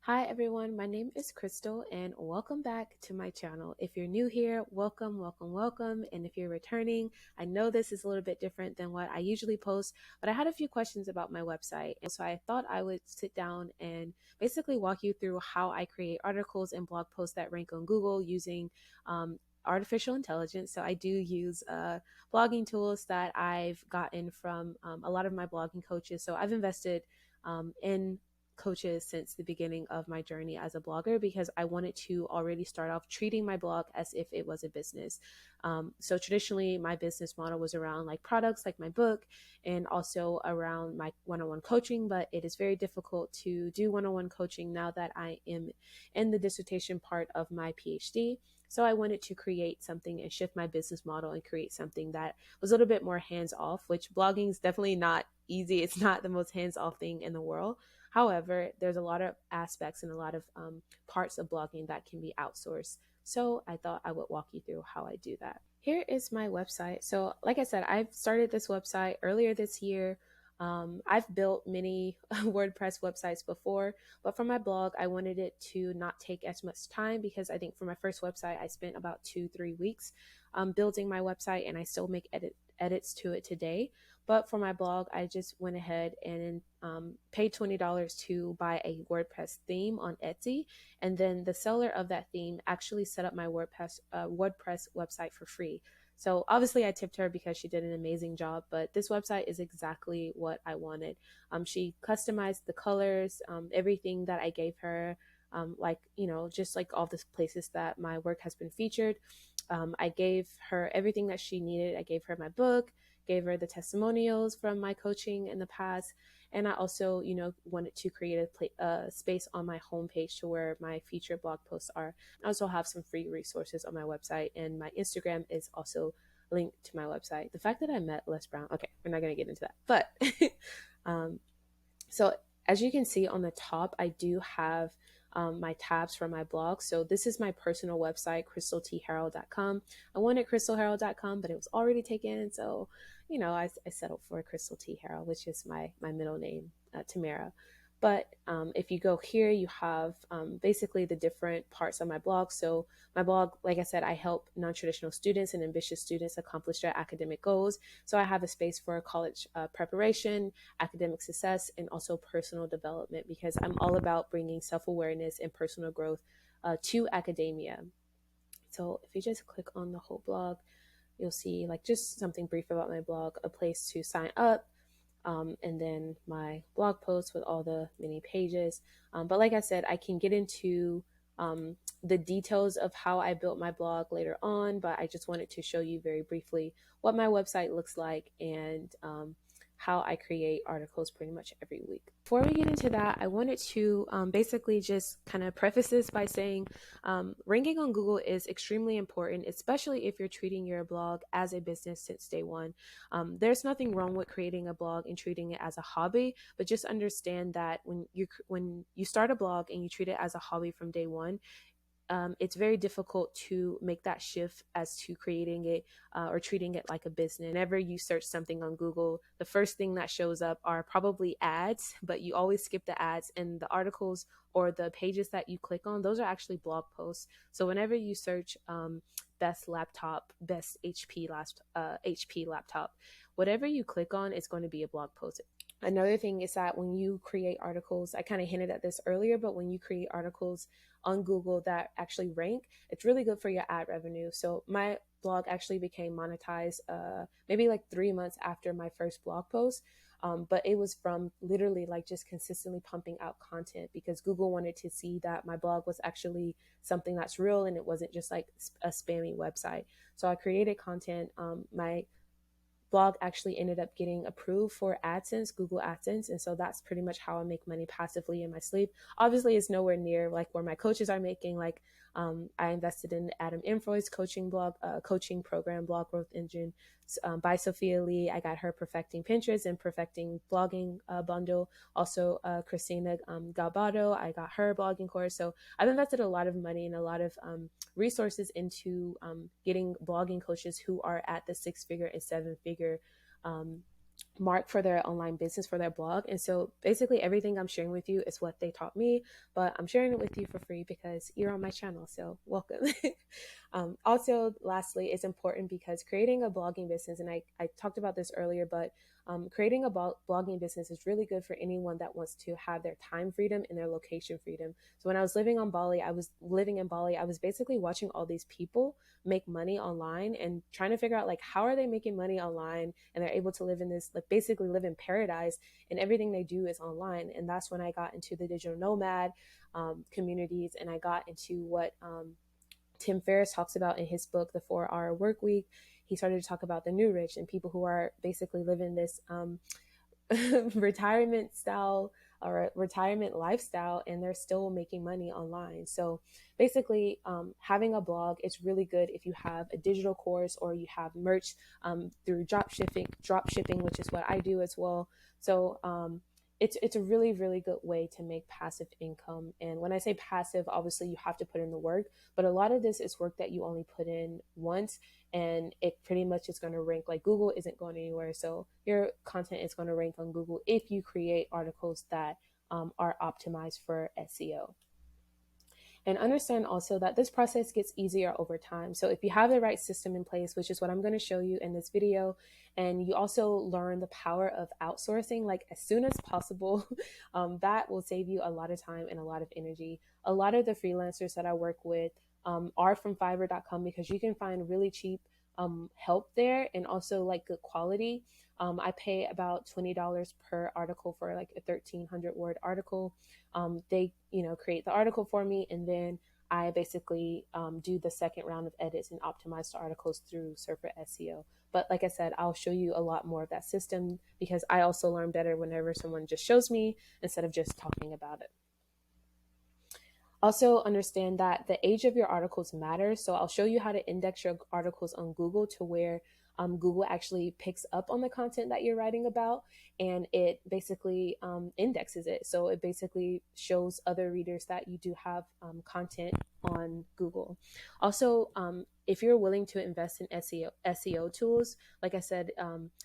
Hi everyone, my name is Crystal and welcome back to my channel. If you're new here, welcome, welcome, welcome. And if you're returning, I know this is a little bit different than what I usually post, but I had a few questions about my website. And so I thought I would sit down and basically walk you through how I create articles and blog posts that rank on Google using artificial intelligence. So I do use blogging tools that I've gotten from a lot of my blogging coaches. So I've invested in coaches since the beginning of my journey as a blogger because I wanted to already start off treating my blog as if it was a business. So traditionally, my business model was around like products like my book and also around my one-on-one coaching, but it is very difficult to do one-on-one coaching now that I am in the dissertation part of my PhD. So I wanted to create something and shift my business model and create something that was a little bit more hands-off, which blogging is definitely not easy. It's not the most hands-off thing in the world. However, there's a lot of aspects and a lot of parts of blogging that can be outsourced. So I thought I would walk you through how I do that. Here is my website. So like I said, I've started this website earlier this year. I've built many WordPress websites before, but for my blog, I wanted it to not take as much time because I think for my first website, I spent about 2-3 weeks building my website, and I still make edits to it today. But for my blog, I just went ahead and paid $20 to buy a WordPress theme on Etsy. And then the seller of that theme actually set up my WordPress website for free. So obviously I tipped her because she did an amazing job, but this website is exactly what I wanted. She customized the colors, everything that I gave her, like, you know, just like all the places that my work has been featured. I gave her everything that she needed. I gave her my book, gave her the testimonials from my coaching in the past. And I also, you know, wanted to create a space on my homepage to where my featured blog posts are. I also have some free resources on my website, and my Instagram is also linked to my website. The fact that I met Les Brown, okay, we're not going to get into that. But so as you can see on the top, I do have my tabs for my blog. So this is my personal website, crystaltharrell.com. I wanted crystalharrell.com, but it was already taken. So, you know, I settled for Crystal T. Harrell, which is my middle name, Tamara. But if you go here, you have basically the different parts of my blog. So my blog, like I said, I help non-traditional students and ambitious students accomplish their academic goals. So I have a space for college preparation, academic success, and also personal development, because I'm all about bringing self-awareness and personal growth to academia. So if you just click on the whole blog, you'll see like just something brief about my blog, a place to sign up, and then my blog post with all the mini pages. But like I said, I can get into the details of how I built my blog later on, but I just wanted to show you very briefly what my website looks like and how I create articles pretty much every week. Before we get into that, I wanted to basically just kind of preface this by saying ranking on Google is extremely important, especially if you're treating your blog as a business since day one. There's nothing wrong with creating a blog and treating it as a hobby, but just understand that when you start a blog and you treat it as a hobby from day one, it's very difficult to make that shift as to creating it or treating it like a business. Whenever you search something on Google, the first thing that shows up are probably ads, but you always skip the ads, and the articles or the pages that you click on, those are actually blog posts. So whenever you search best laptop, best HP laptop, whatever you click on, it's going to be a blog post. Another thing is that when you create articles, I kind of hinted at this earlier, but when you create articles on Google that actually rank, it's really good for your ad revenue. So my blog actually became monetized maybe like 3 months after my first blog post. But it was from literally like just consistently pumping out content, because Google wanted to see that my blog was actually something that's real and it wasn't just like a spammy website. So I created content. My blog actually ended up getting approved for AdSense, Google AdSense. And so that's pretty much how I make money passively in my sleep. Obviously, it's nowhere near like where my coaches are making like I invested in Adam Infroy's coaching program, Blog Growth Engine, by Sophia Lee. I got her Perfecting Pinterest and Perfecting Blogging bundle. Also, Christina Galbado, I got her blogging course. So I've invested a lot of money and a lot of resources into getting blogging coaches who are at the 6-figure and 7-figure mark for their online business, for their blog. And so basically everything I'm sharing with you is what they taught me, but I'm sharing it with you for free because you're on my channel. So welcome. Also, lastly, it's important because creating a blogging business, and I talked about this earlier, but creating a blogging business is really good for anyone that wants to have their time freedom and their location freedom. So when I was living in Bali, I was basically watching all these people make money online and trying to figure out like, how are they making money online, and they're able to live in this, like, basically live in paradise, and everything they do is online. And that's when I got into the digital nomad communities, and I got into what Tim Ferriss talks about in his book, The 4-Hour Work Week. He started to talk about the new rich and people who are basically living this retirement style or retirement lifestyle, and they're still making money online. So basically, having a blog is really good if you have a digital course or you have merch through drop shipping, which is what I do as well. So it's a really, really good way to make passive income. And when I say passive, obviously you have to put in the work, but a lot of this is work that you only put in once, and it pretty much is going to rank. Like, Google isn't going anywhere, so your content is going to rank on Google if you create articles that are optimized for SEO. And understand also that this process gets easier over time. So if you have the right system in place, which is what I'm going to show you in this video, and you also learn the power of outsourcing, like, as soon as possible, that will save you a lot of time and a lot of energy. A lot of the freelancers that I work with are from Fiverr.com because you can find really cheap help there, and also like good quality. I pay about $20 per article for like a 1,300 word article. They, create the article for me, and then I basically do the second round of edits and optimize the articles through SufferSEO. But like I said, I'll show you a lot more of that system because I also learn better whenever someone just shows me instead of just talking about it. Also understand that the age of your articles matters. So I'll show you how to index your articles on Google to where Google actually picks up on the content that you're writing about, and it basically indexes it. So it basically shows other readers that you do have content on Google. Also, if you're willing to invest in SEO tools, like I said,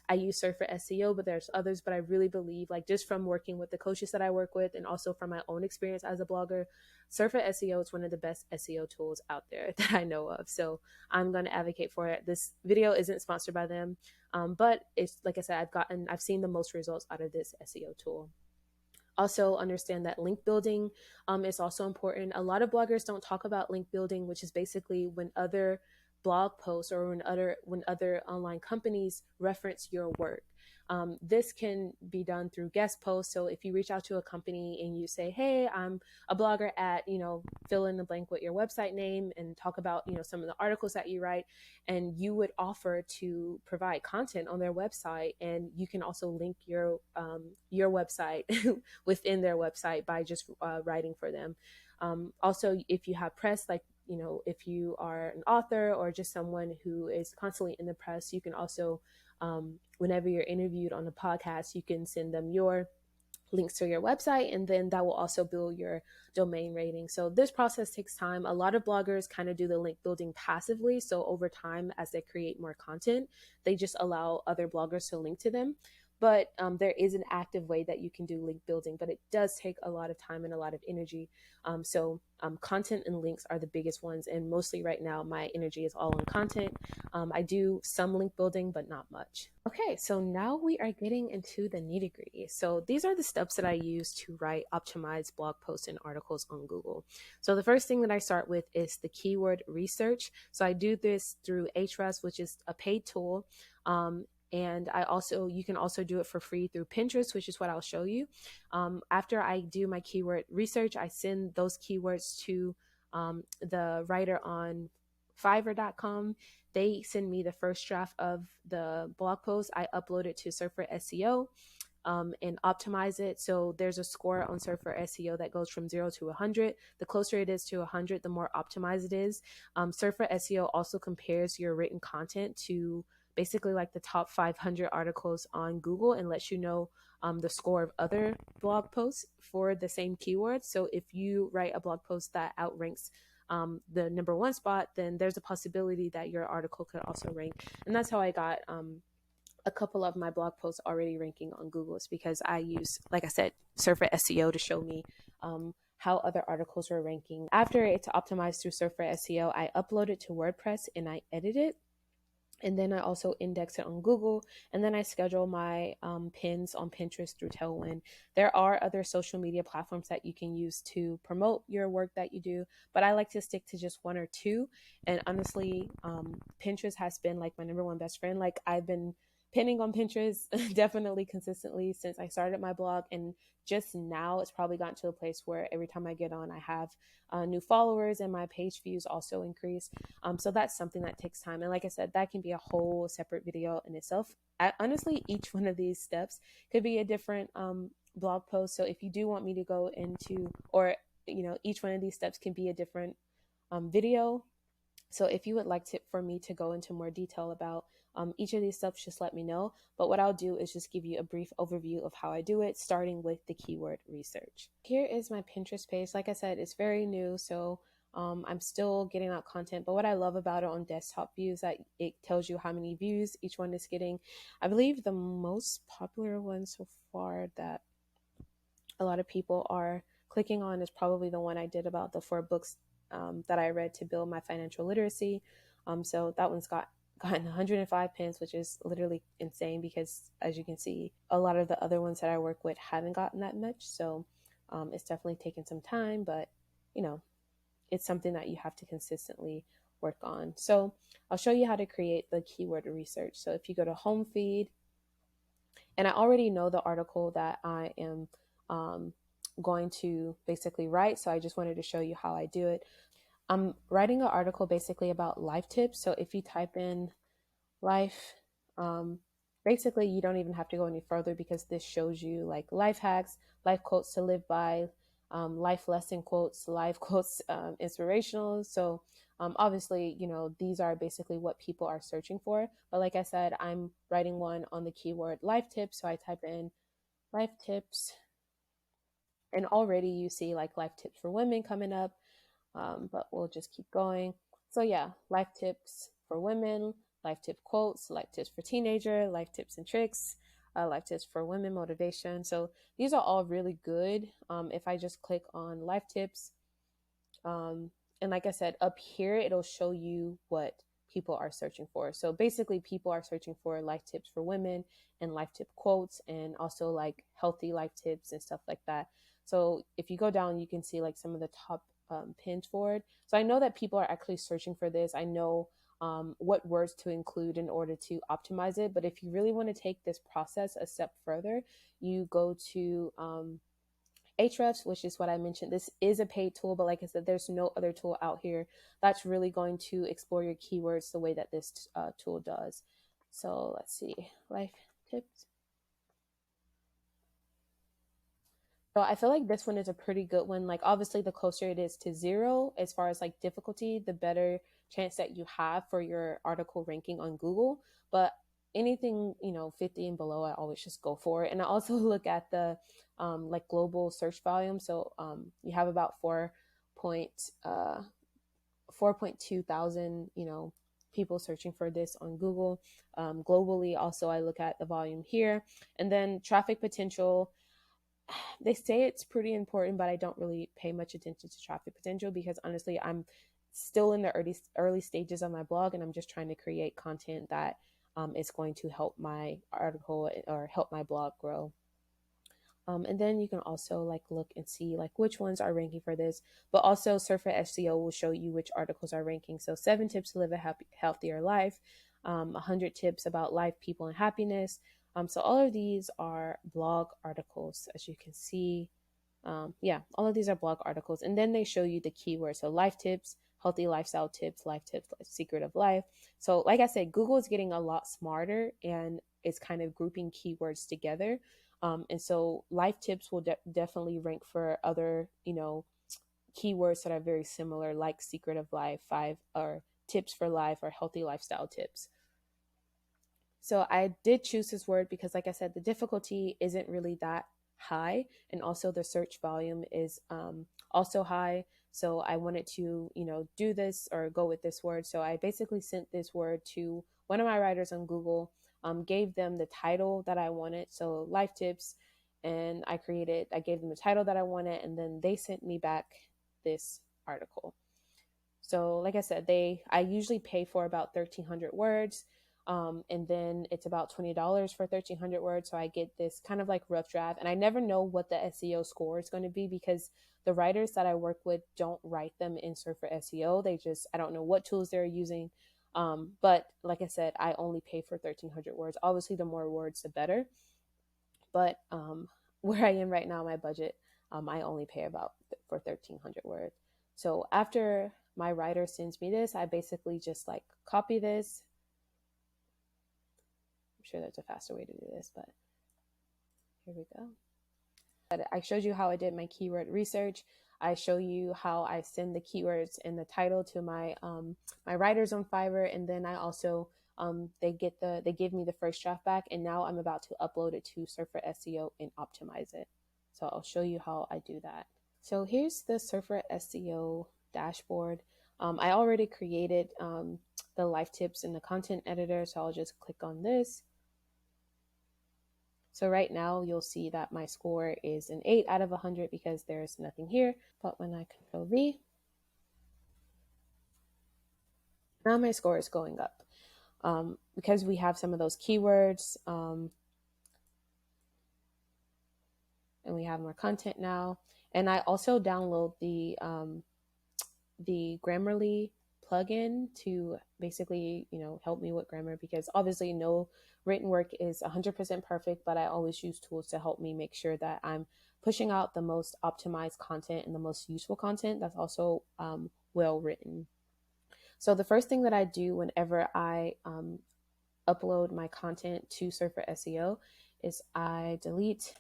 I use SufferSEO, but there's others. But I really believe, like, just from working with the coaches that I work with, and also from my own experience as a blogger, SufferSEO is one of the best SEO tools out there that I know of. So I'm going to advocate for it. This video isn't sponsored by them, but it's, like I said, I've seen the most results out of this SEO tool. Also understand that link building is also important. A lot of bloggers don't talk about link building, which is basically when other blog posts or when other online companies reference your work. This can be done through guest posts. So if you reach out to a company and you say, hey, I'm a blogger at, fill in the blank with your website name, and talk about, some of the articles that you write, and you would offer to provide content on their website, and you can also link your website within their website by just writing for them. Also, if you have press, like, if you are an author or just someone who is constantly in the press, you can also, whenever you're interviewed on a podcast, you can send them your links to your website, and then that will also build your domain rating. So this process takes time. A lot of bloggers kind of do the link building passively. So over time, as they create more content, they just allow other bloggers to link to them. But there is an active way that you can do link building, but it does take a lot of time and a lot of energy. So content and links are the biggest ones. And mostly right now, my energy is all on content. I do some link building, but not much. Okay, so now we are getting into the nitty gritty. So these are the steps that I use to write optimized blog posts and articles on Google. So the first thing that I start with is the keyword research. So I do this through Ahrefs, which is a paid tool. And you can also do it for free through Pinterest, which is what I'll show you. After I do my keyword research, I send those keywords to the writer on Fiverr.com. They send me the first draft of the blog post. I upload it to SufferSEO. and optimize it. So there's a score on Surfer SEO that goes from 0 to 100. The closer it is to 100, the more optimized it is. Surfer SEO also compares your written content to basically like the top 500 articles on Google and lets you know the score of other blog posts for the same keywords. So if you write a blog post that outranks the number one spot, then there's a possibility that your article could also rank. And that's how I got a couple of my blog posts already ranking on Google. It's because I use, like I said, Surfer SEO to show me how other articles were ranking. After it's optimized through Surfer SEO, I upload it to WordPress and I edit it. And then I also index it on Google, and then I schedule my pins on Pinterest through Tailwind. There are other social media platforms that you can use to promote your work that you do, but I like to stick to just one or two. And honestly, Pinterest has been like my number one best friend. Like I've been pinning on Pinterest definitely consistently since I started my blog, and just now it's probably gotten to a place where every time I get on, I have new followers and my page views also increase. So that's something that takes time. And like I said, that can be a whole separate video in itself. Honestly, each one of these steps could be a different blog post. So if you do want me to go into, or, each one of these steps can be a different video. So if you would like for me to go into more detail about each of these steps, just let me know. But what I'll do is just give you a brief overview of how I do it, starting with the keyword research. Here is my Pinterest page. Like I said, it's very new, so I'm still getting out content. But what I love about it on desktop view is that it tells you how many views each one is getting. I believe the most popular one so far that a lot of people are clicking on is probably the one I did about the 4 books that I read to build my financial literacy. So that one's gotten 105 pins, which is literally insane because, as you can see, a lot of the other ones that I work with haven't gotten that much. So it's definitely taken some time, but it's something that you have to consistently work on. So I'll show you how to create the keyword research. So if you go to home feed, and I already know the article that I am going to basically write, so I just wanted to show you how I do it. I'm writing an article basically about life tips. So if you type in life, basically you don't even have to go any further because this shows you like life hacks, life quotes to live by, life lesson quotes, life quotes, inspirational. So obviously, these are basically what people are searching for. But like I said, I'm writing one on the keyword life tips. So I type in life tips, and already you see like life tips for women coming up. But we'll just keep going. So yeah, life tips for women, life tip quotes, life tips for teenager, life tips and tricks, life tips for women motivation. So these are all really good. If I just click on life tips, and like I said, up here, it'll show you what people are searching for. So basically people are searching for life tips for women and life tip quotes, and also like healthy life tips and stuff like that. So if you go down, you can see like some of the top pins for it. So I know that people are actually searching for this. I know what words to include in order to optimize it. But if you really want to take this process a step further, you go to Ahrefs, which is what I mentioned. This is a paid tool, but like I said, there's no other tool out here that's really going to explore your keywords the way that this tool does. So let's see, life tips. So I feel like this one is a pretty good one. Like obviously the closer it is to 0 as far as like difficulty, the better chance that you have for your article ranking on Google. But anything 50 and below, I always just go for it. And I also look at the like global search volume. So you have about 4.2 thousand people searching for this on Google. Globally, also I look at the volume here, and then traffic potential. They say it's pretty important, but I don't really pay much attention to traffic potential because honestly, I'm still in the early stages of my blog, and I'm just trying to create content that is going to help my article or help my blog grow. And then you can also like look and see like which ones are ranking for this, but also Surfer SEO will show you which articles are ranking. So 7 tips to live a healthier life, 100 tips about life, people, and happiness. So all of these are blog articles, as you can see. Yeah, all of these are blog articles, and then they show you the keywords. So life tips, healthy lifestyle tips, life tips, secret of life. So like I said, Google is getting a lot smarter and it's kind of grouping keywords together. And so life tips will definitely rank for other, keywords that are very similar, like secret of life, five, or tips for life, or healthy lifestyle tips. So I did choose this word because, like I said, the difficulty isn't really that high, and also the search volume is also high. So I wanted to, do this or go with this word. So I basically sent this word to one of my writers on Google, gave them the title that I wanted, so life tips, and I gave them the title that I wanted, and then they sent me back this article. So like I said, I usually pay for about 1,300 words. And then it's about $20 for 1,300 words. So I get this kind of like rough draft, and I never know what the SEO score is going to be because the writers that I work with don't write them in SufferSEO. I don't know what tools they're using. But like I said, I only pay for 1,300 words. Obviously, the more words, the better. But where I am right now, my budget, I only pay about for 1,300 words. So after my writer sends me this, I basically just like copy this. I'm sure there's a faster way to do this, but here we go. I showed you how I did my keyword research. I show you how I send the keywords and the title to my my writers on Fiverr, and then I also they give me the first draft back, and now I'm about to upload it to SufferSEO and optimize it. So I'll show you how I do that. So here's the SufferSEO dashboard. I already created the life tips in the content editor, so I'll just click on this. So right now you'll see that my score is an 8 out of 100 because there's nothing here. But when I Control V, now my score is going up because we have some of those keywords and we have more content now. And I also download the Grammarly plugin to basically, help me with grammar, because obviously no written work is 100% perfect, but I always use tools to help me make sure that I'm pushing out the most optimized content and the most useful content that's also well written. So the first thing that I do whenever I upload my content to SufferSEO is I delete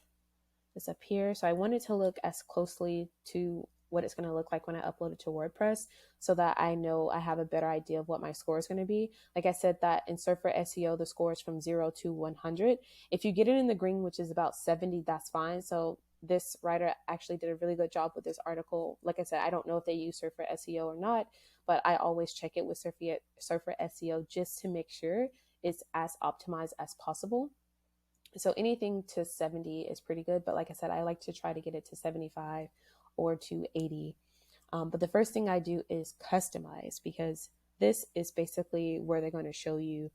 this up here. So I want it to look as closely to what it's going to look like when I upload it to WordPress, so that I know I have a better idea of what my score is going to be. Like I said, that in SufferSEO, the score is from 0 to 100. If you get it in the green, which is about 70, that's fine. So this writer actually did a really good job with this article. Like I said, I don't know if they use SufferSEO or not, but I always check it with SufferSEO just to make sure it's as optimized as possible. So anything to 70 is pretty good. But like I said, I like to try to get it to 75 or to 80. But the first thing I do is customize, because this is basically where they're going to show you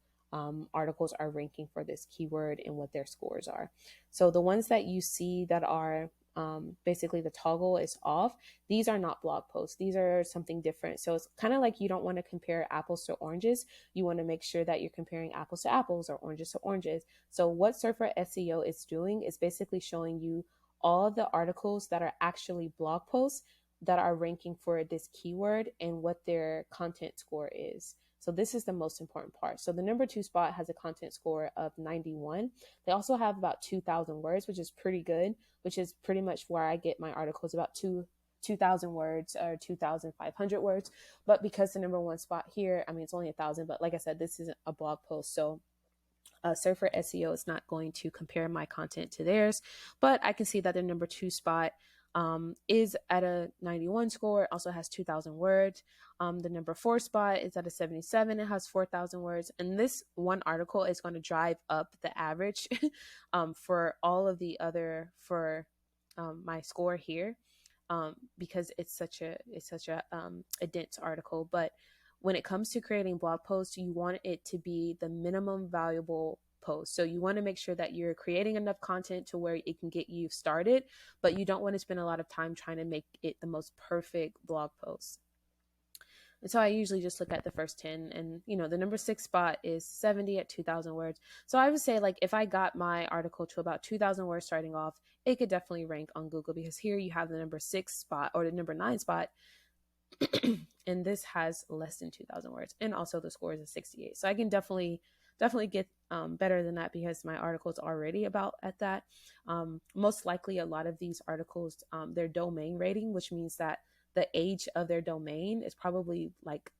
articles are ranking for this keyword and what their scores are. So the ones that you see that are basically the toggle is off, these are not blog posts. These are something different. So it's kind of like you don't want to compare apples to oranges. You want to make sure that you're comparing apples to apples or oranges to oranges. So what SufferSEO is doing is basically showing you all the articles that are actually blog posts that are ranking for this keyword and what their content score is. So this is the most important part. So the number 2 spot has a content score of 91. They also have about 2,000 words, which is pretty good, which is pretty much where I get my articles, about 2,000 words or 2,500 words. But because the number 1 spot here, I mean, it's only 1,000, but like I said, this isn't a blog post. So SufferSEO is not going to compare my content to theirs, but I can see that the number 2 spot is at a 91 score. It also has 2,000 words. The number 4 spot is at a 77. It has 4,000 words. And this one article is going to drive up the average for all of the other, for my score here, because it's such a dense article. But when it comes to creating blog posts, you want it to be the minimum valuable post. So you want to make sure that you're creating enough content to where it can get you started, but you don't want to spend a lot of time trying to make it the most perfect blog post. And so I usually just look at the first 10, and the number 6 spot is 70 at 2,000 words. So I would say, like, if I got my article to about 2,000 words starting off, it could definitely rank on Google, because here you have the number 6 spot or the number 9 spot. And this has less than 2,000 words, and also the score is a 68. So I can definitely definitely get better than that because my article is already about at that. Most likely, a lot of these articles, their domain rating, which means that the age of their domain is probably like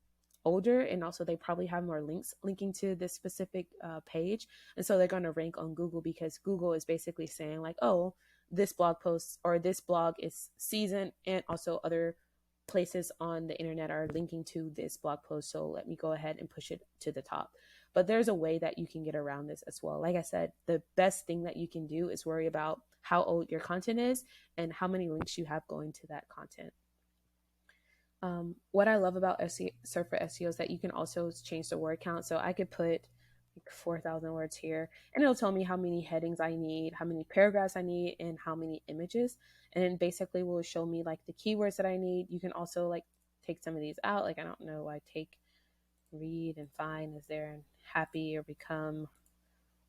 older, and also they probably have more links linking to this specific page, and so they're going to rank on Google because Google is basically saying like, oh, this blog post or this blog is seasoned, and also other places on the internet are linking to this blog post, so let me go ahead and push it to the top. But there's a way that you can get around this as well. Like I said, the best thing that you can do is worry about how old your content is and how many links you have going to that content. What I love about Surfer SEO is that you can also change the word count. So I could put like 4,000 words here, and it'll tell me how many headings I need, how many paragraphs I need, and how many images. And then basically will show me like the keywords that I need. You can also like take some of these out. Like, I don't know, I take read and find is there, and happy or become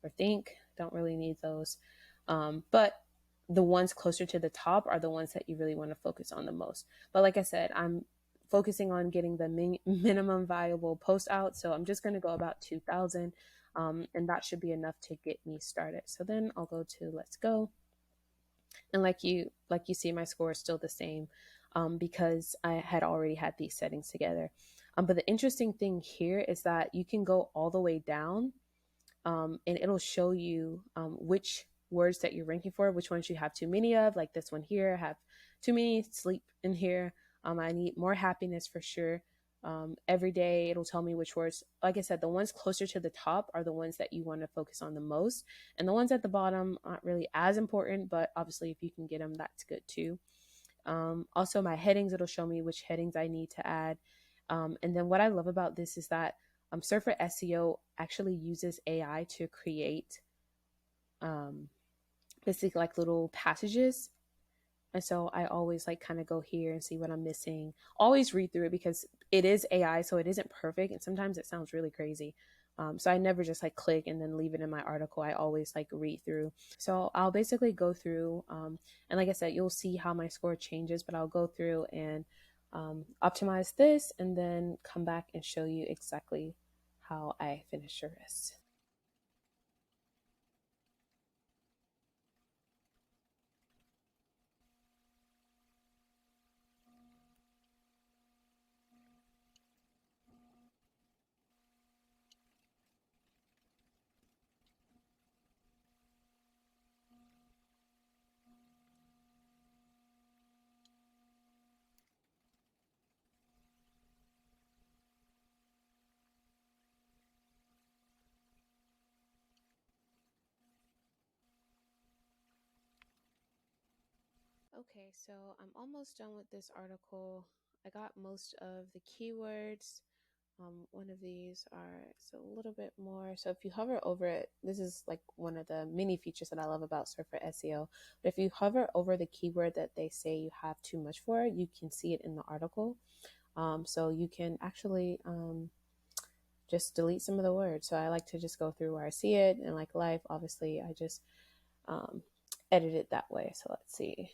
or think. Don't really need those. But the ones closer to the top are the ones that you really want to focus on the most. But like I said, I'm focusing on getting the minimum viable post out. So I'm just going to go about 2,000, and that should be enough to get me started. So then I'll go to let's go. And like you see, my score is still the same because I had already had these settings together. But the interesting thing here is that you can go all the way down, and it'll show you which words that you're ranking for, which ones you have too many of. Like this one here, I have too many sleep in here. I need more happiness for sure. Every day it'll tell me which words. Like I said, the ones closer to the top are the ones that you want to focus on the most, and the ones at the bottom aren't really as important, but obviously if you can get them, that's good too. Also my headings, it'll show me which headings I need to add. And then what I love about this is that Surfer SEO actually uses AI to create basically like little passages. And so I always like kind of go here and see what I'm missing. Always read through it because it is AI, so it isn't perfect. And sometimes it sounds really crazy. So I never just like click and then leave it in my article. I always like read through. So I'll basically go through, and like I said, you'll see how my score changes, but I'll go through and optimize this and then come back and show you exactly how I finish the rest. Okay, so I'm almost done with this article. I got most of the keywords. One of these are so a little bit more. So if you hover over it, this is like one of the many features that I love about Surfer SEO. But if you hover over the keyword that they say you have too much for, you can see it in the article. So you can actually just delete some of the words. So I like to just go through where I see it, and like life, obviously, I just um, edit it that way. So let's see.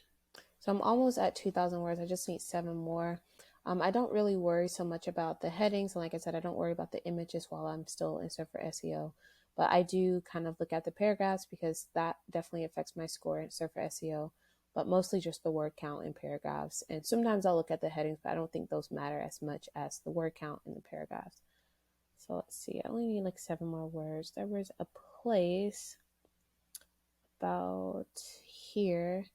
So I'm almost at 2,000 words. I just need 7 more. I don't really worry so much about the headings. And like I said, I don't worry about the images while I'm still in Surfer SEO. But I do kind of look at the paragraphs because that definitely affects my score in Surfer SEO. But mostly just the word count in paragraphs. And sometimes I'll look at the headings, but I don't think those matter as much as the word count in the paragraphs. So let's see. I only need like 7 more words. There was a place about here.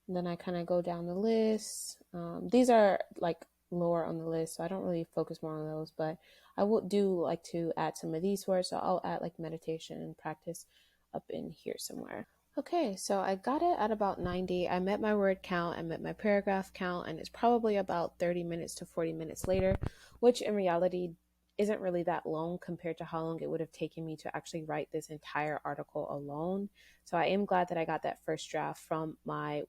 And then I kind of go down the list. These are like lower on the list, so I don't really focus more on those, but I would do like to add some of these words. So I'll add like meditation and practice up in here somewhere. Okay, so I got it at about 90. I met my word count, I met my paragraph count, and it's probably about 30 minutes to 40 minutes later, which in reality isn't really that long compared to how long it would have taken me to actually write this entire article alone. So I am glad that I got that first draft from my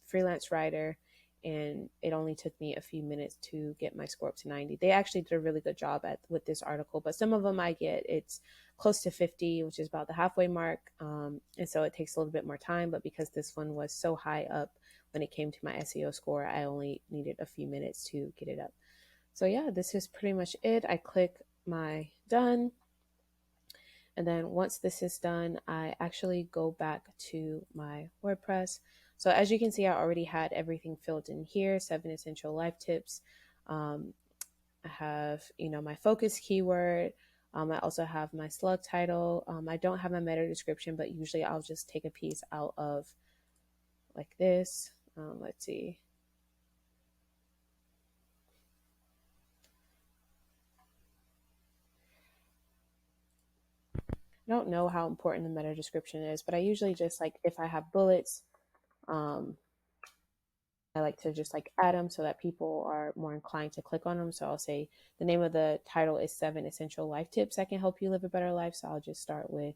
freelance writer, and it only took me a few minutes to get my score up to 90. They actually did a really good job with this article, but some of them I get it's close to 50, which is about the halfway mark, and so it takes a little bit more time. But because this one was so high up when it came to my SEO score, I only needed a few minutes to get it up. So yeah, this is pretty much it. I click my done, And then once this is done, I actually go back to my WordPress. So as you can see, I already had everything filled in here, 7 essential life tips. I have, my focus keyword. I also have my slug title. I don't have my meta description, but usually I'll just take a piece out of like this. Let's see. I don't know how important the meta description is, but I usually just like, if I have bullets, um, I like to just like add them so that people are more inclined to click on them. So I'll say the name of the title is 7 Essential Life Tips that can help you live a better life. So I'll just start with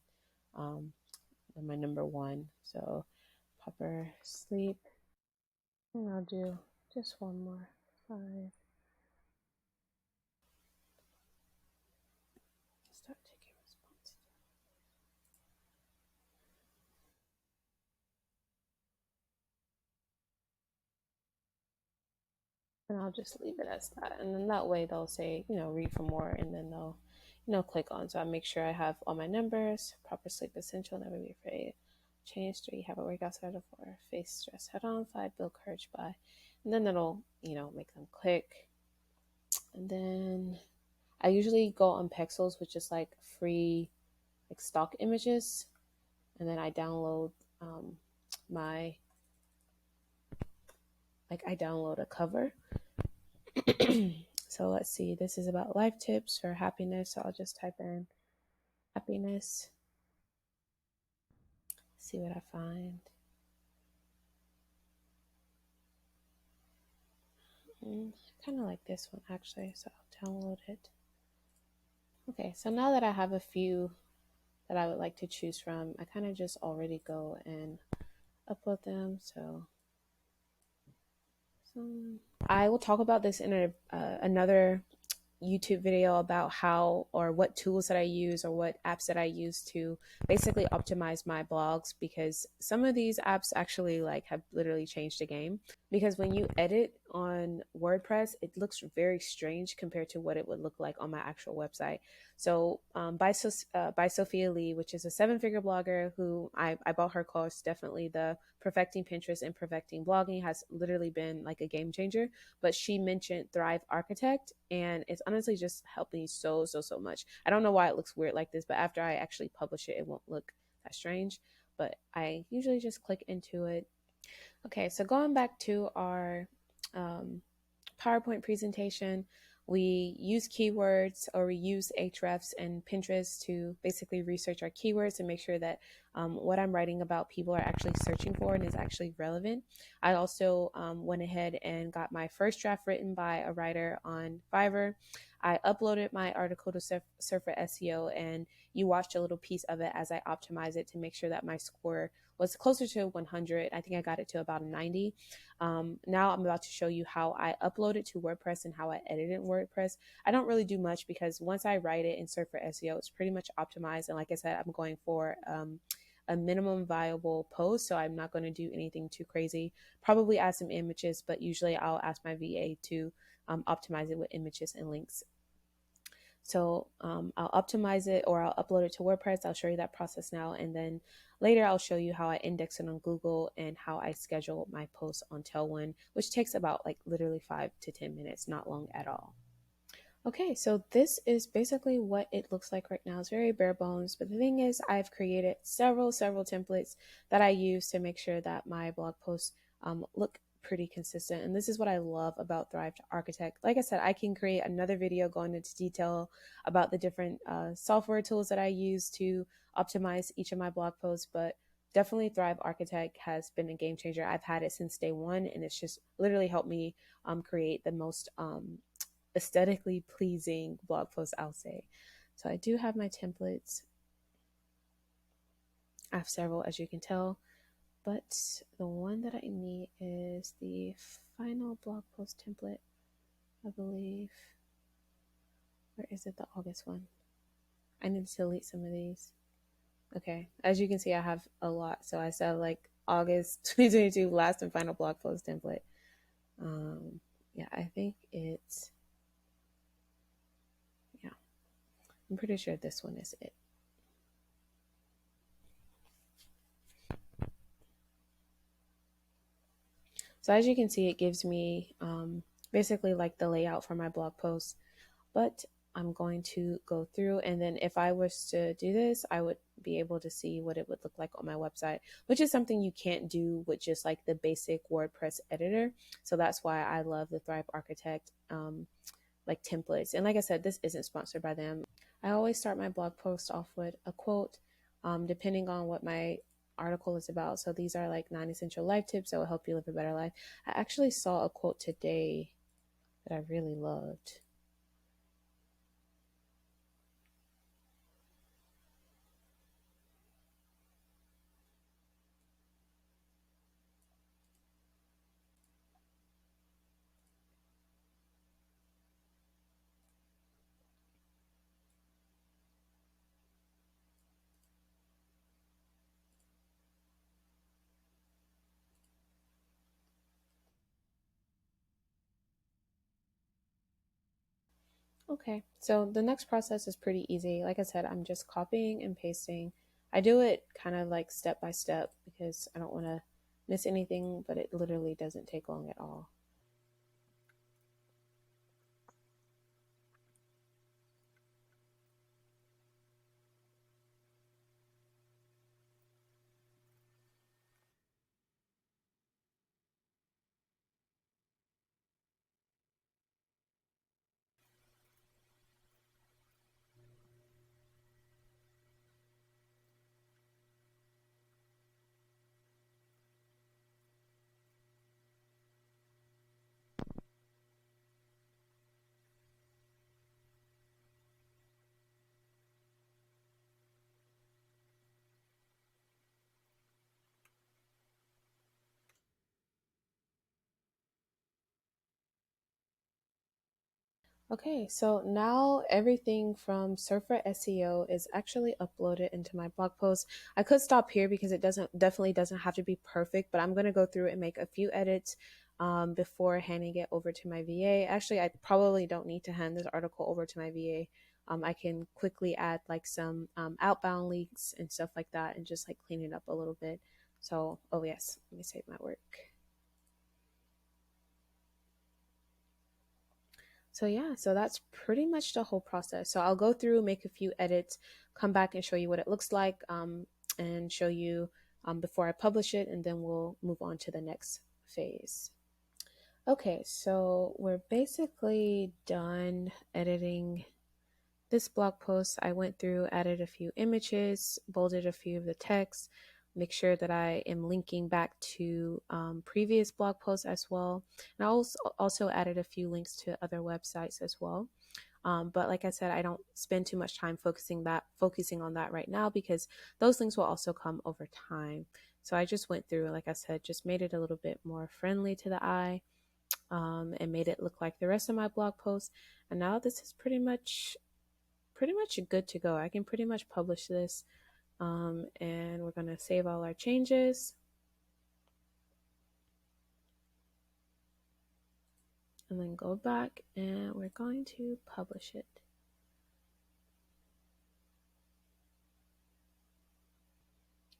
my number 1. So proper sleep. And I'll do just one more. 5. Start taking response. And I'll just leave it as that. And then that way they'll say, read for more, and then they'll, click on. So I make sure I have all my numbers, proper sleep essential, never be afraid. Change 3, have a workout started 4, face stress head on 5, build courage by. And then it'll, make them click. And then I usually go on Pexels, which is like free like stock images. And then I download my I download a cover. So let's see, this is about life tips for happiness. So I'll just type in happiness, see what I find. Kind of like this one actually, so I'll download it. Okay, so now that I have a few that I would like to choose from, I kind of just already go and upload them. So I will talk about this in another YouTube video about how or what tools that I use or what apps that I use to basically optimize my blogs, because some of these apps actually like have literally changed the game. Because when you edit on WordPress, it looks very strange compared to what it would look like on my actual website. So by Sophia Lee, which is a 7-figure blogger who I bought her course, definitely the Perfecting Pinterest and Perfecting Blogging has literally been like a game changer. But she mentioned Thrive Architect, and it's honestly just helped me so much. I don't know why it looks weird like this, but after I actually publish it, it won't look that strange. But I usually just click into it. Okay, so going back to our PowerPoint presentation, we use keywords, or we use Ahrefs and Pinterest to basically research our keywords and make sure that what I'm writing about people are actually searching for and is actually relevant. I also went ahead and got my first draft written by a writer on Fiverr. I uploaded my article to SufferSEO, and you watched a little piece of it as I optimize it to make sure that my score was closer to 100. I think I got it to about 90. Now I'm about to show you how I upload it to WordPress and how I edit it in WordPress. I don't really do much because once I write it in SufferSEO, it's pretty much optimized. And like I said, I'm going for a minimum viable post, so I'm not going to do anything too crazy. Probably add some images, but usually I'll ask my VA to optimize it with images and links. So I'll optimize it, or I'll upload it to WordPress. I'll show you that process now. And then later I'll show you how I index it on Google and how I schedule my posts on Tailwind, which takes about like literally 5 to 10 minutes, not long at all. Okay, so this is basically what it looks like right now. It's very bare bones, but the thing is, I've created several templates that I use to make sure that my blog posts look pretty consistent. And this is what I love about Thrive Architect. Like I said, I can create another video going into detail about the different software tools that I use to optimize each of my blog posts, but definitely Thrive Architect has been a game changer. I've had it since day one, and it's just literally helped me create the most aesthetically pleasing blog posts, I'll say. So I do have my templates. I have several, as you can tell, but the one that I need is the final blog post template, I believe. Or is it the August one? I need to delete some of these. Okay, as you can see, I have a lot. So I said like August 2022 last and final blog post template. Yeah, I think it's, yeah, I'm pretty sure this one is it. So as you can see, it gives me basically like the layout for my blog post, but I'm going to go through, and then if I was to do this, I would be able to see what it would look like on my website, which is something you can't do with just like the basic WordPress editor. So that's why I love the Thrive Architect like templates. And like I said, this isn't sponsored by them. I always start my blog post off with a quote, depending on what my article is about. So these are like 9 essential life tips that will help you live a better life. I actually saw a quote today that I really loved. Okay, so the next process is pretty easy. Like I said, I'm just copying and pasting. I do it kind of like step by step because I don't want to miss anything, but it literally doesn't take long at all. Okay, so now everything from SufferSEO is actually uploaded into my blog post. I could stop here because it definitely doesn't have to be perfect, but I'm going to go through and make a few edits before handing it over to my VA. Actually, I probably don't need to hand this article over to my VA. I can quickly add like some outbound links and stuff like that and just like clean it up a little bit. So, oh yes, let me save my work. So yeah, so that's pretty much the whole process. So I'll go through, make a few edits, come back and show you what it looks like, and show you before I publish it, and then we'll move on to the next phase. Okay, so we're basically done editing this blog post. I went through, added a few images, bolded a few of the text, make sure that I am linking back to previous blog posts as well. And I also added a few links to other websites as well. But like I said, I don't spend too much time focusing on that right now because those links will also come over time. So I just went through, like I said, just made it a little bit more friendly to the eye, and made it look like the rest of my blog posts. And now this is pretty much good to go. I can pretty much publish this, and we're going to save all our changes. And then go back and we're going to publish it.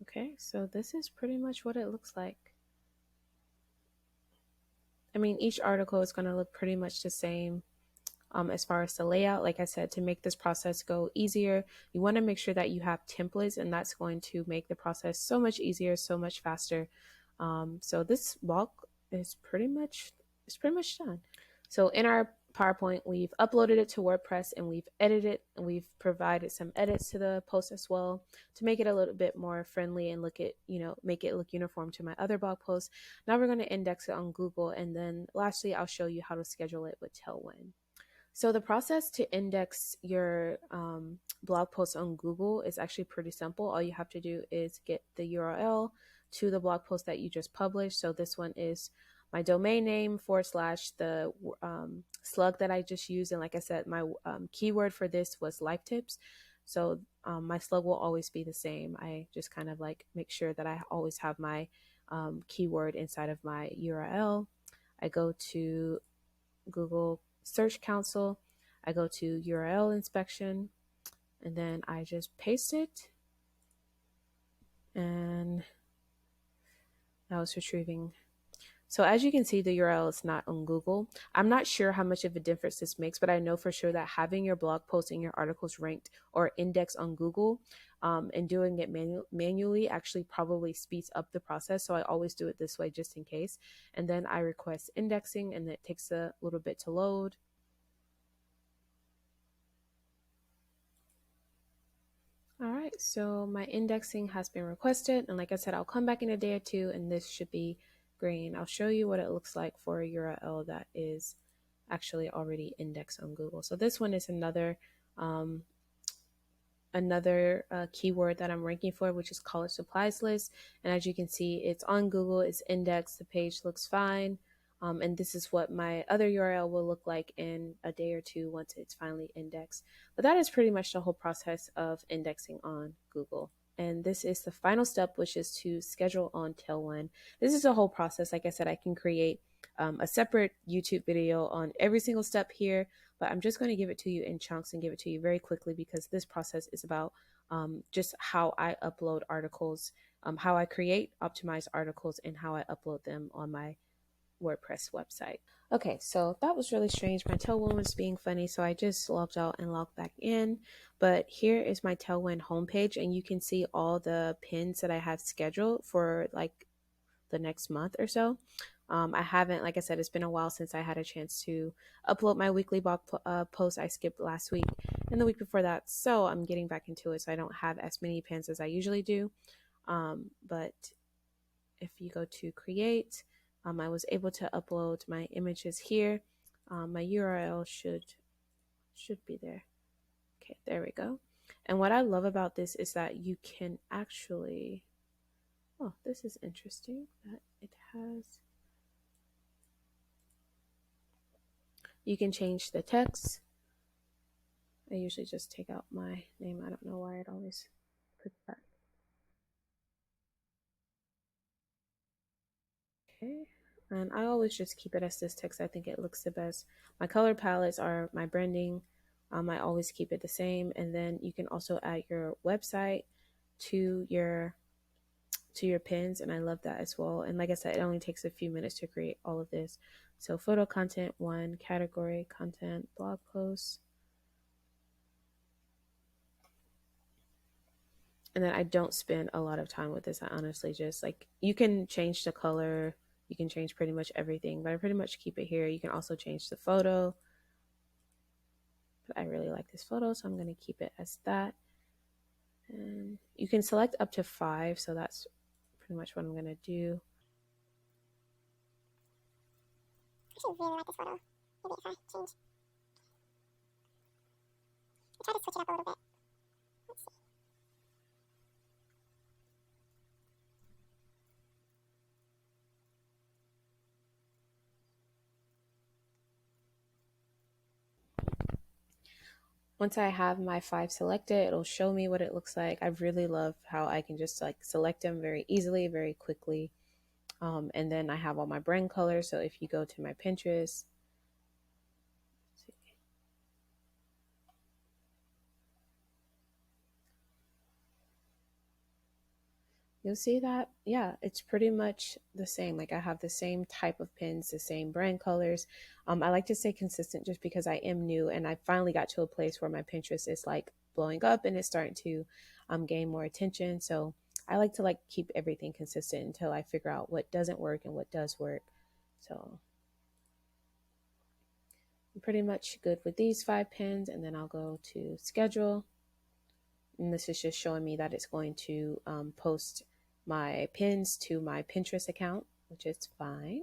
Okay, so this is pretty much what it looks like. I mean, each article is going to look pretty much the same. As far as the layout, like I said, to make this process go easier, you want to make sure that you have templates, and that's going to make the process so much easier, so much faster. So this blog is pretty much done. So in our PowerPoint, we've uploaded it to WordPress and we've edited it, and we've provided some edits to the post as well to make it a little bit more friendly and make it look uniform to my other blog posts. Now we're going to index it on Google, and then lastly, I'll show you how to schedule it with Tailwind. So the process to index your blog post on Google is actually pretty simple. All you have to do is get the URL to the blog post that you just published. So this one is my domain name / the slug that I just used. And like I said, my keyword for this was life tips. So my slug will always be the same. I just kind of like make sure that I always have my keyword inside of my URL. I go to Google Search Console, I go to URL inspection, and then I just paste it. And now it's retrieving. So as you can see, the URL is not on Google. I'm not sure how much of a difference this makes, but I know for sure that having your blog posts and your articles ranked or indexed on Google and doing it manually actually probably speeds up the process. So I always do it this way just in case. And then I request indexing and it takes a little bit to load. All right, so my indexing has been requested. And like I said, I'll come back in a day or two and this should be green. I'll show you what it looks like for a URL that is actually already indexed on Google. So this one is um, another keyword that I'm ranking for, which is college supplies list. And as you can see, it's on Google, it's indexed, the page looks fine. And this is what my other URL will look like in a day or two once it's finally indexed. But that is pretty much the whole process of indexing on Google. And this is the final step, which is to schedule on Tailwind. This is a whole process. Like I said, I can create a separate YouTube video on every single step here, but I'm just going to give it to you in chunks and give it to you very quickly because this process is about just how I upload articles, how I create optimized articles, and how I upload them on my WordPress website. Okay, so that was really strange. My Tailwind was being funny, so I just logged out and logged back in. But here is my Tailwind homepage, and you can see all the pins that I have scheduled for like the next month or so. I haven't, like I said, it's been a while since I had a chance to upload my weekly blog post. I skipped last week and the week before that, so I'm getting back into it. So I don't have as many pins as I usually do. But if you go to create, I was able to upload my images here. My URL should be there. Okay, there we go. And what I love about this is that you can actually, oh, this is interesting that it has, you can change the text. I usually just take out my name. I don't know why it always puts that. Okay. And I always just keep it as this text. I think it looks the best. My color palettes are my branding. I always keep it the same. And then you can also add your website to your pins, and I love that as well. And like I said, it only takes a few minutes to create all of this. So photo content, one category, content, blog posts. And then I don't spend a lot of time with this. I honestly just like, you can change the color, you can change pretty much everything, but I pretty much keep it here. You can also change the photo, but I really like this photo, so I'm going to keep it as that. And you can select up to 5, so that's pretty much what I'm going to do. I actually really like this photo. Maybe if I change, I try to switch it up a little bit. Let's see. Once I have my 5 selected, it'll show me what it looks like. I really love how I can just like select them very easily, very quickly. And then I have all my brand colors. So if you go to my Pinterest, you'll see that, yeah, it's pretty much the same. Like I have the same type of pins, the same brand colors. I like to stay consistent just because I am new and I finally got to a place where my Pinterest is like blowing up and it's starting to gain more attention. So I like to like keep everything consistent until I figure out what doesn't work and what does work. So I'm pretty much good with these 5 pins, and then I'll go to schedule. And this is just showing me that it's going to post my pins to my Pinterest account, which is fine.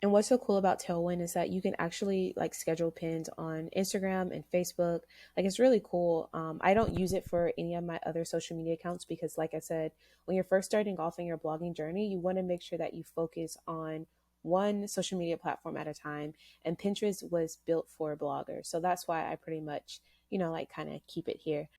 And what's so cool about Tailwind is that you can actually like schedule pins on Instagram and Facebook. Like it's really cool. I don't use it for any of my other social media accounts because, like I said, when you're first starting off in your blogging journey, you want to make sure that you focus on one social media platform at a time. And Pinterest was built for bloggers. So that's why I pretty much, like kind of keep it here.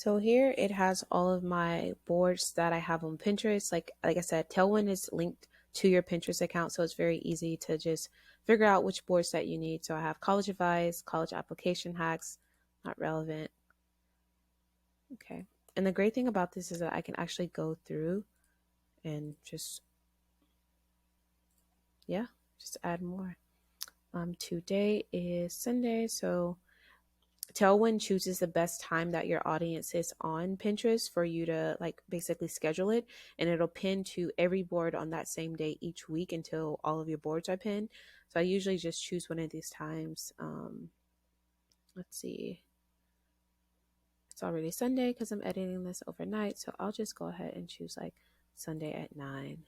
So here it has all of my boards that I have on Pinterest. Like I said, Tailwind is linked to your Pinterest account, so it's very easy to just figure out which boards that you need. So I have college advice, college application hacks, not relevant. Okay. And the great thing about this is that I can actually go through and just, yeah, just add more. Today is Sunday, so Tailwind chooses the best time that your audience is on Pinterest for you to like basically schedule it, and it'll pin to every board on that same day each week until all of your boards are pinned. So I usually just choose one of these times. Let's see. It's already Sunday because I'm editing this overnight, so I'll just go ahead and choose like Sunday at 9.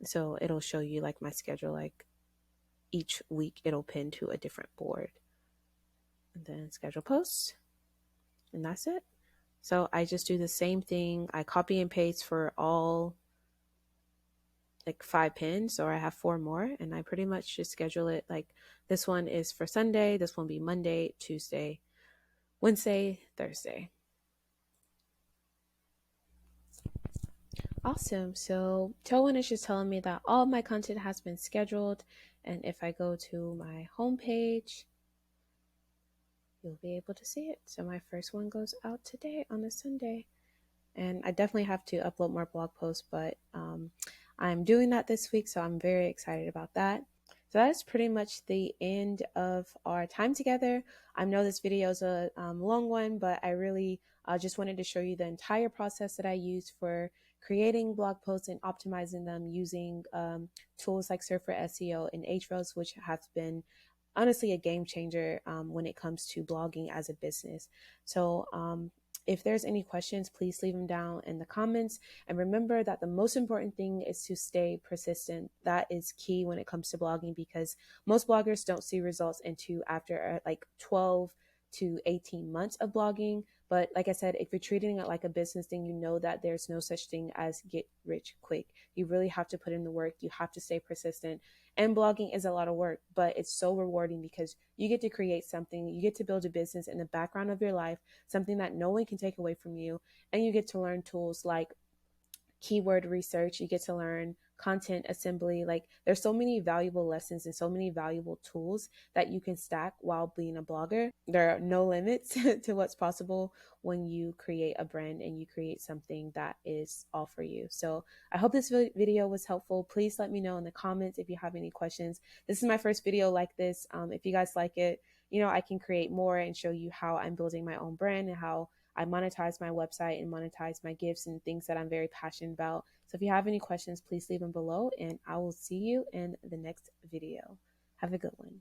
So it'll show you like my schedule, like each week it'll pin to a different board. And then schedule posts, and that's it. So I just do the same thing. I copy and paste for all like 5 pins, or I have 4 more, and I pretty much just schedule it like this one is for Sunday, this one will be Monday, Tuesday, Wednesday, Thursday. Awesome. So Tailwind is just telling me that all my content has been scheduled, and if I go to my homepage, you'll be able to see it. So my first one goes out today on a Sunday. And I definitely have to upload more blog posts, but I'm doing that this week, so I'm very excited about that. So that is pretty much the end of our time together. I know this video is a long one, but I really just wanted to show you the entire process that I use for creating blog posts and optimizing them using tools like SufferSEO and Ahrefs, which have been honestly a game changer when it comes to blogging as a business. So if there's any questions, please leave them down in the comments. And remember that the most important thing is to stay persistent. That is key when it comes to blogging, because most bloggers don't see results into after like 12 to 18 months of blogging. But like I said, if you're treating it like a business thing, you know that there's no such thing as get rich quick. You really have to put in the work. You have to stay persistent. And blogging is a lot of work, but it's so rewarding because you get to create something, you get to build a business in the background of your life, something that no one can take away from you. And you get to learn tools like keyword research, you get to learn content assembly. Like there's so many valuable lessons and so many valuable tools that you can stack while being a blogger. There are no limits to what's possible when you create a brand and you create something that is all for you. So I hope this video was helpful. Please let me know in the comments if you have any questions. This is my first video like this. If you guys like it, I can create more and show you how I'm building my own brand and how I monetize my website and monetize my gifts and things that I'm very passionate about. So if you have any questions, please leave them below, and I will see you in the next video. Have a good one.